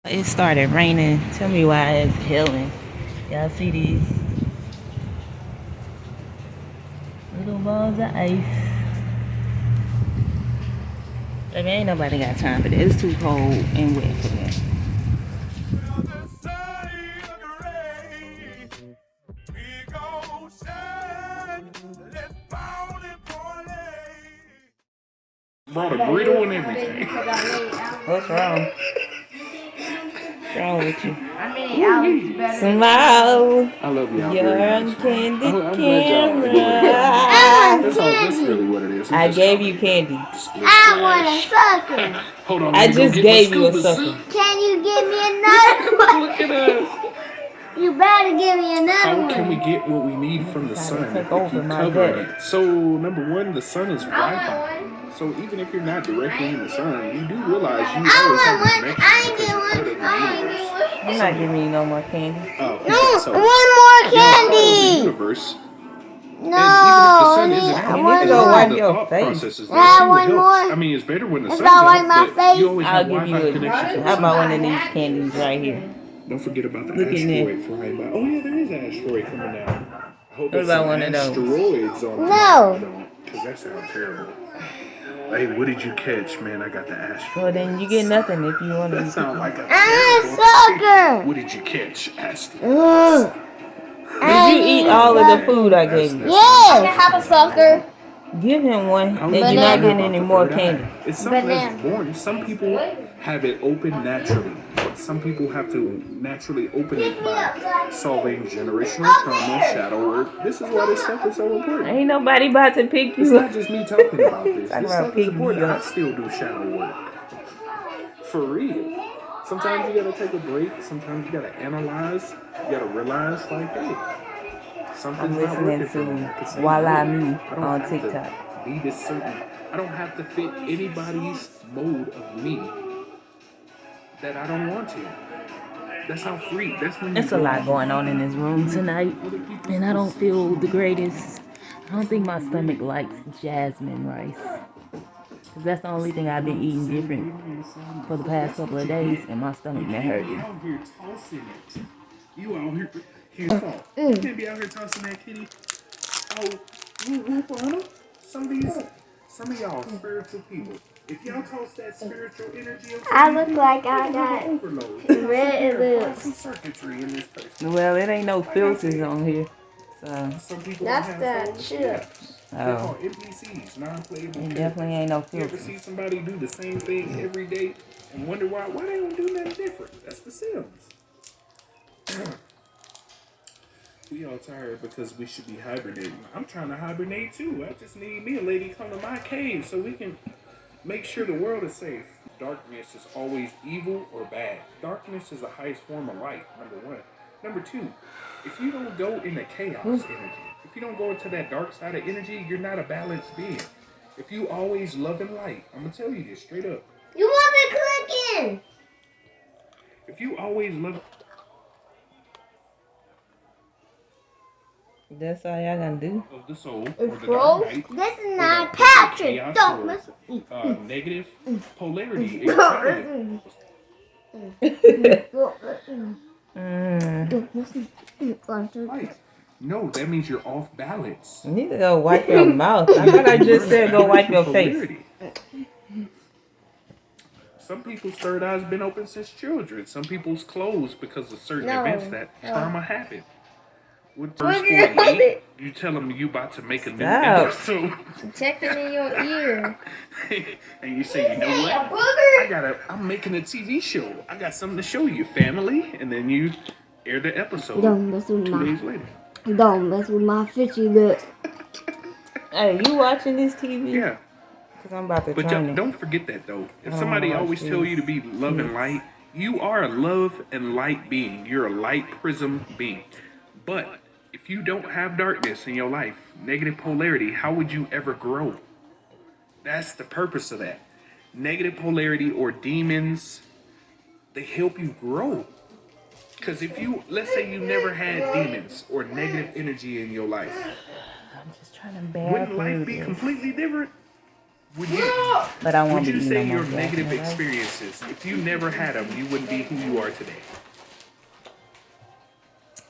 It started raining. Tell me why it's hailing. Y'all see these little balls of ice? Baby, ain't nobody got time for that. It's too cold and wet for that. Brought a griddle and everything. What's wrong? What's wrong with you? Smile. Smile. I love y'all You're very on much, man. candid I'm glad y'all camera. enjoy it. That's really what it is. I gave you candy. I want a sucker. Hold on, I let me go just get my gave you a scuba sucker. suit. Can you give me another one? Look at us. You better give me another How one. can we get what we need from the sun Take if you over keep my covering day. it? So, number one, the sun is Wi-Fi. So even if you're not directly in the sun, you do realize you always have a connection because you're part of the universe. You're not giving me no more candy. Oh, okay. No, So one more you're a part of the candy. universe. No, And even if the sun isn't out, You need to as go long wipe as the your thought face. process is there, Yeah, see what one helps. more. I mean, it's better when the It's sun's all out, wipe my but face. you always I'll have give you Wi-Fi a. connection to the How about sun. one of these candies right here? Don't forget about the Look in there. asteroid flying by. Oh yeah, there is an asteroid coming down. I hope What it's about some one of those? asteroids on No. because that sounds terrible. Hey, what did you catch, man? I got the asteroid. Well, then you get nothing if you want to. That sounds like a I'm a terrible. sucker. What did you catch, asteroid? Ugh. Did you eat all of the food I gave you? Yes. I have a sucker. Give him one, How and would you're you not know getting about any the more third candy. eye? It's something that's Banana. born. Some people have it open naturally. Some people have to naturally open it by solving generational trauma, shadow work. This is why this stuff is so important. Ain't nobody about to pick It's you not up. just me talking about this. Talking This about stuff is picking important. you I up. still do shadow work. For real. Sometimes you gotta take a break. Sometimes you gotta analyze. You gotta realize, like, hey, I'm something's not listening working for me. I can to say Voila no. Me I don't on have TikTok. to be this certain. I don't have to fit anybody's mode of me that I don't want to. That's how free. That's when you It's a go lot off of going on in this room tonight, and I don't feel the greatest. I don't think my stomach likes jasmine rice. Cause that's the only thing I've been eating different for the past couple of days, and my stomach been hurting. out here tossing it. You out here fall. You can't be out here tossing that kitty. Oh, whoop on them. Some of y'all spiritual people. If y'all toss that spiritual energy into I look people, like you're I gonna have got an overload. red lips. Some circuitry in this person. Well, it ain't no filters on here, so Some people That's don't the have souls. Yeah. chips. They're oh, called NPCs, non-playable it characters. definitely ain't no You ever filters. see somebody do the same thing every day and wonder why they don't do nothing different? That's the Sims. We all tired because we should be hibernating. I'm trying to hibernate too. I just need me a lady come to my cave so we can make sure the world is safe. Darkness is always evil or bad. Darkness is the highest form of light, number one. Number two, if you don't go into chaos energy, if you don't go into that dark side of energy, you're not a balanced being. If you always love and light, I'm gonna tell you this straight up. You wasn't clicking. If you always love That's all y'all gonna do. of the soul or It's the gross. dark night, This is or not the Patrick. chaos Don't or mess with me. negative polarity in your family. Don't listen. Don't listen. Light. No, that means you're off balance. You need to go wipe your mouth. I thought I just said go wipe your face. Polarity. Some people's third eye's been open since children. Some people's closed because of certain events that trauma happened. With verse 48, you tell them you about to make a new episode. Check it in your ear. And you say, you know what? I'm making a TV show. I got something to show you, family. And then you air the episode Don't mess with 2 days later. Don't mess with my fishy lips. Hey, you watching this TV? Yeah. Cause I'm about to But turn it. don't forget that though. If I don't somebody wanna watch always tell you to be love and this. light, you are a love and light being. You're a light prism being. But if you don't have darkness in your life, negative polarity, how would you ever grow? That's the purpose of that. Negative polarity or demons, they help you grow. Because if you, let's say you never had demons or negative energy in your life, I'm just trying to bear wouldn't life through be this. completely different? But I won't would be you eating say no your more negative jasmine rice. experiences, if you never had them, you wouldn't be who you are today?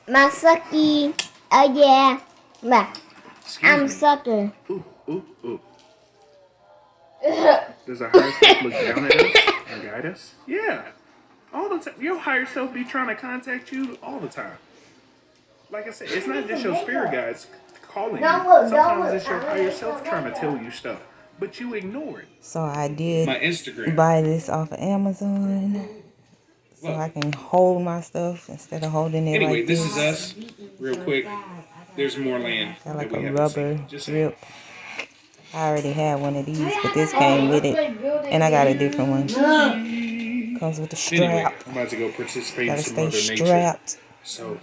My sucky. Oh yeah. Excuse I'm me. sucker. Ooh, ooh, ooh. Does our higher self look down at us and guide us? Yeah. All the time. Your higher self be trying to contact you all the time. Like I said, it's not just your spirit guides calling you. Sometimes it's your higher self trying to tell you stuff, but you ignore it. So I did My Instagram. buy this off of Amazon. So Look. I can hold my stuff instead of holding it Anyway, like this this. is us. Real quick. There's more land Got that like we a haven't rubber seen. Just saying. grip. I already had one of these, but this came with it. And I got a different one. Comes with the Anyway, strap. I'm about to go participate in Gotta some stay Mother Nature. strapped. So,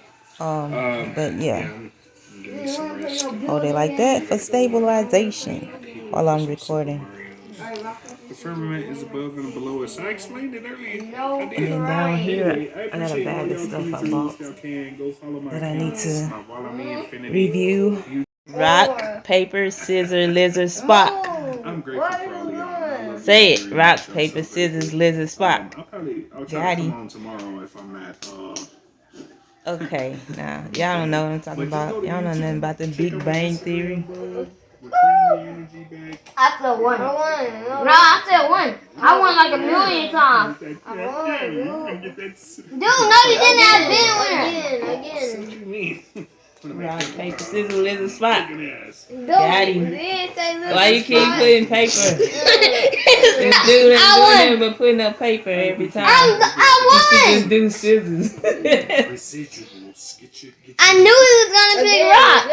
But yeah. give me some rest. Hold it like that for stabilization while I'm recording. The firmament is above and below us. I explained it earlier. I And did. then down here, Anyway, I I got a appreciate all bag of y'all stuff coming I through. bought Y'all can go follow my that I need to my Follow Me Infinity. review. Rock, paper, scissors, lizard, Spock. I'm grateful for all y'all. Say it. Rock, paper, scissors, lizard, Spock. I'll try Got to come him. on tomorrow if I'm at Okay, now y'all don't know what I'm talking but just about. go to Y'all know nothing YouTube, about the check Big out my Bang Instagram Theory. above. We're claiming the energy back. I said one. No, I said one. I won like a million times. Get that. Dude, no, you didn't have been winner. What you mean? Rock, paper, scissors, lizard, Spock. Dude, Got him. Why Why you keep putting paper? This dude ain't doing nothing but putting up paper every time. I You should just do scissors. Residuals. Get you. I knew he was gonna pick rock.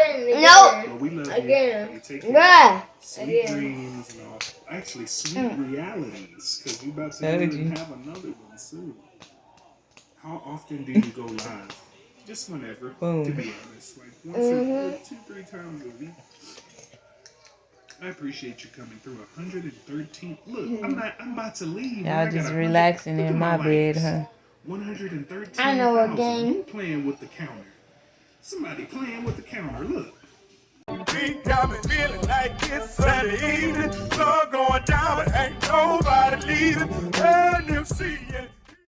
Nope. Well, we love you. Take care. Bruh. Sweet dreams and all. Actually, sweet realities. Because you about to do and have another one soon. How often do you go live? Just whenever, to be honest. Like once or 2-3 times a week. I appreciate you coming through. 113. Look, I'm about to leave. Y'all just relaxing in my bed, huh? 113. I know a game. Who playing with the counter? Somebody playing with the counter. Look. We got me feeling like it's Sunday evening. Sun going down, but ain't nobody leaving. NMC.